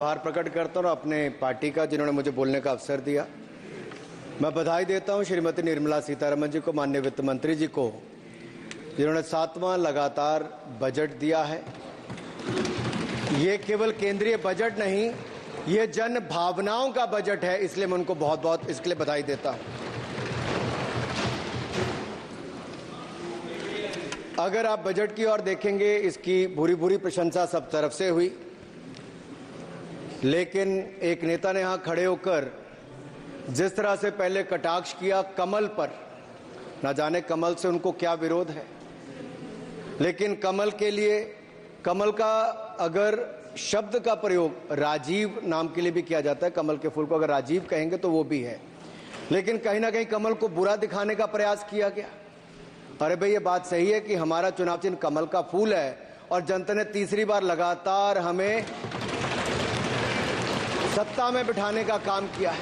आभार प्रकट करता हूं और अपने पार्टी का जिन्होंने मुझे बोलने का अवसर दिया। मैं बधाई देता हूं श्रीमती निर्मला सीतारमण जी को, माननीय वित्त मंत्री जी को, जिन्होंने 7वां लगातार बजट दिया है। ये केवल केंद्रीय बजट नहीं, ये जन भावनाओं का बजट है, इसलिए मैं उनको बहुत बहुत इसके लिए बधाई देता हूं। अगर आप बजट की ओर देखेंगे, इसकी भूरी भूरी प्रशंसा सब तरफ से हुई, लेकिन एक नेता ने यहां खड़े होकर जिस तरह से पहले कटाक्ष किया कमल पर, ना जाने कमल से उनको क्या विरोध है, लेकिन कमल के लिए, कमल का अगर शब्द का प्रयोग राजीव नाम के लिए भी किया जाता है, कमल के फूल को अगर राजीव कहेंगे तो वो भी है, लेकिन कहीं ना कहीं कमल को बुरा दिखाने का प्रयास किया गया। अरे भाई, ये बात सही है कि हमारा चुनाव चिन्ह कमल का फूल है और जनता ने तीसरी बार लगातार हमें सत्ता में बिठाने का काम किया है,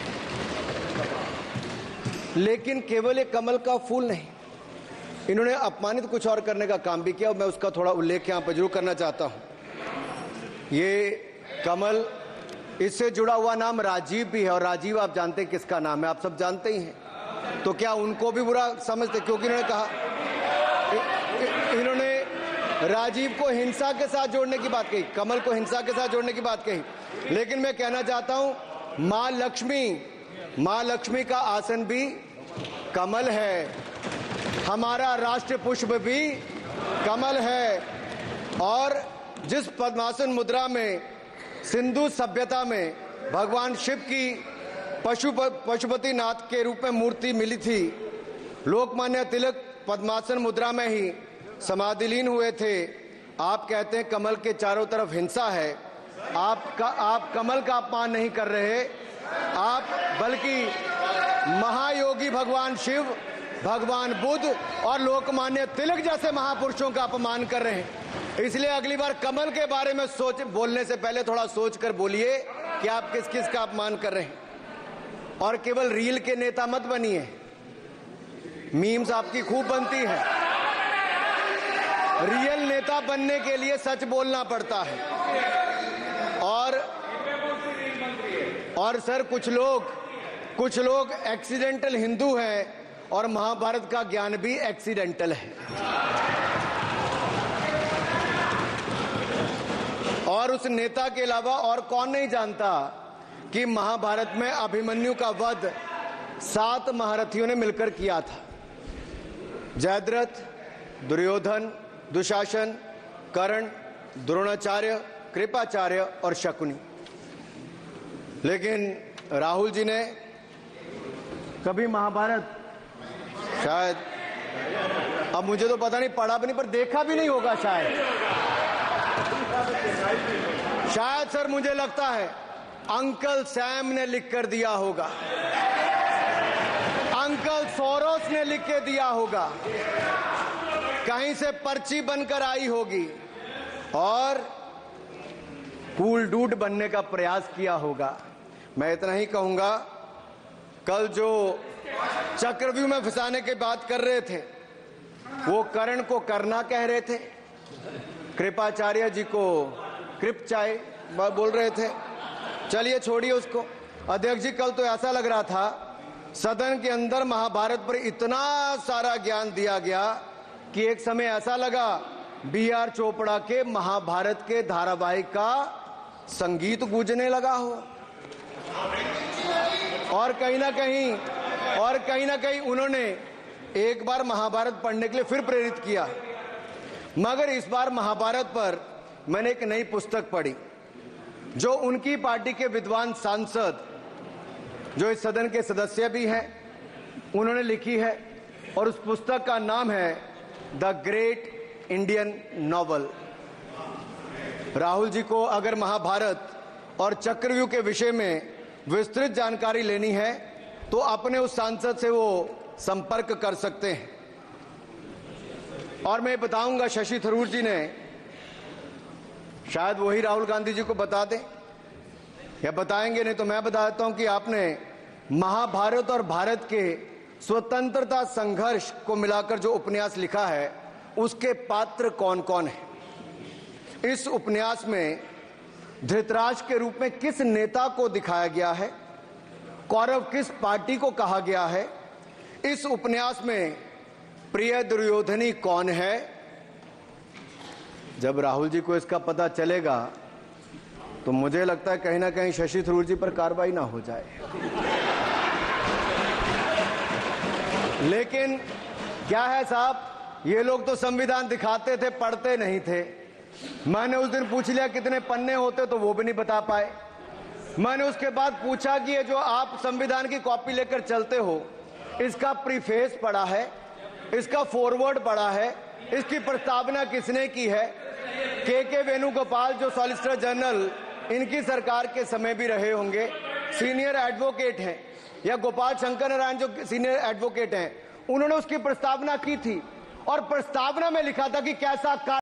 लेकिन केवल एक कमल का फूल नहीं, इन्होंने अपमानित कुछ और करने का काम भी किया और मैं उसका थोड़ा उल्लेख यहां पर जरूर करना चाहता हूं। ये कमल, इससे जुड़ा हुआ नाम राजीव भी है और राजीव आप जानते हैं किसका नाम है, आप सब जानते ही हैं, तो क्या उनको भी बुरा समझते? क्योंकि इन्होंने कहा, इन्होंने राजीव को हिंसा के साथ जोड़ने की बात कही, कमल को हिंसा के साथ जोड़ने की बात कही, लेकिन मैं कहना चाहता हूं मां लक्ष्मी का आसन भी कमल है, हमारा राष्ट्र पुष्प भी कमल है, और जिस पद्मासन मुद्रा में सिंधु सभ्यता में भगवान शिव की पशुपति नाथ के रूप में मूर्ति मिली थी, लोकमान्य तिलक पद्मासन मुद्रा में ही समाधिलीन हुए थे। आप कहते हैं कमल के चारों तरफ हिंसा है, आप कमल का अपमान नहीं कर रहे, आप बल्कि महायोगी भगवान शिव, भगवान बुद्ध और लोकमान्य तिलक जैसे महापुरुषों का अपमान कर रहे हैं। इसलिए अगली बार कमल के बारे में बोलने से पहले थोड़ा सोच कर बोलिए कि आप किस किस का अपमान कर रहे हैं, और केवल रील के नेता मत बनिए। मीम्स आपकी खूब बनती है, रियल नेता बनने के लिए सच बोलना पड़ता है। और सर, कुछ लोग एक्सीडेंटल हिंदू हैं और महाभारत का ज्ञान भी एक्सीडेंटल है। और उस नेता के अलावा और कौन नहीं जानता कि महाभारत में अभिमन्यु का वध 7 महारथियों ने मिलकर किया था, जयद्रथ, दुर्योधन, दुशासन, कर्ण, द्रोणाचार्य, कृपाचार्य और शकुनी। लेकिन राहुल जी ने कभी महाभारत, शायद, अब मुझे तो पता नहीं, पढ़ा भी नहीं, पर देखा भी नहीं होगा शायद सर, मुझे लगता है अंकल सैम ने लिख कर दिया होगा, अंकल सोरोस ने लिख के दिया होगा, कहीं से पर्ची बनकर आई होगी और कूल डूड बनने का प्रयास किया होगा। मैं इतना ही कहूंगा, कल जो चक्रव्यूह में फंसाने की बात कर रहे थे, वो कर्ण को करना कह रहे थे, कृपाचार्य जी को कृपचाय बोल रहे थे। चलिए छोड़िए उसको। अध्यक्ष जी, कल तो ऐसा लग रहा था सदन के अंदर महाभारत पर इतना सारा ज्ञान दिया गया कि एक समय ऐसा लगा BR चोपड़ा के महाभारत के धारावाहिक का संगीत गूंजने लगा हो। और कहीं ना कहीं उन्होंने एक बार महाभारत पढ़ने के लिए फिर प्रेरित किया, मगर इस बार महाभारत पर मैंने एक नई पुस्तक पढ़ी जो उनकी पार्टी के विद्वान सांसद, जो इस सदन के सदस्य भी हैं, उन्होंने लिखी है, और उस पुस्तक का नाम है the great Indian novel. Rahul ji को अगर महाभारत और चक्रव्यूह के विषय में विस्तृत जानकारी लेनी है तो अपने उस सांसद से वो संपर्क कर सकते हैं। और मैं बताऊंगा, शशि थरूर जी ने, शायद वही राहुल गांधी जी को बता दें या बताएंगे, नहीं तो मैं बता देता हूं कि आपने महाभारत और भारत के स्वतंत्रता संघर्ष को मिलाकर जो उपन्यास लिखा है, उसके पात्र कौन कौन है। इस उपन्यास में धृतराष्ट्र के रूप में किस नेता को दिखाया गया है, कौरव किस पार्टी को कहा गया है, इस उपन्यास में प्रिय दुर्योधनी कौन है। जब राहुल जी को इसका पता चलेगा तो मुझे लगता है कहीं ना कहीं शशि थरूर जी पर कार्रवाई ना हो जाए। लेकिन क्या है साहब, ये लोग तो संविधान दिखाते थे, पढ़ते नहीं थे। मैंने उस दिन पूछ लिया कितने पन्ने होते, तो वो भी नहीं बता पाए। मैंने उसके बाद पूछा कि ये जो आप संविधान की कॉपी लेकर चलते हो, इसका प्रीफेस पढ़ा है, इसका फॉरवर्ड पढ़ा है, इसकी प्रस्तावना किसने की है। के वेणुगोपाल जो सॉलिसिटर जनरल इनकी सरकार के समय भी रहे होंगे, सीनियर एडवोकेट हैं, या गोपाल शंकर नारायण जो सीनियर एडवोकेट हैं, उन्होंने उसकी प्रस्तावना की थी और प्रस्तावना में लिखा था कि कैसा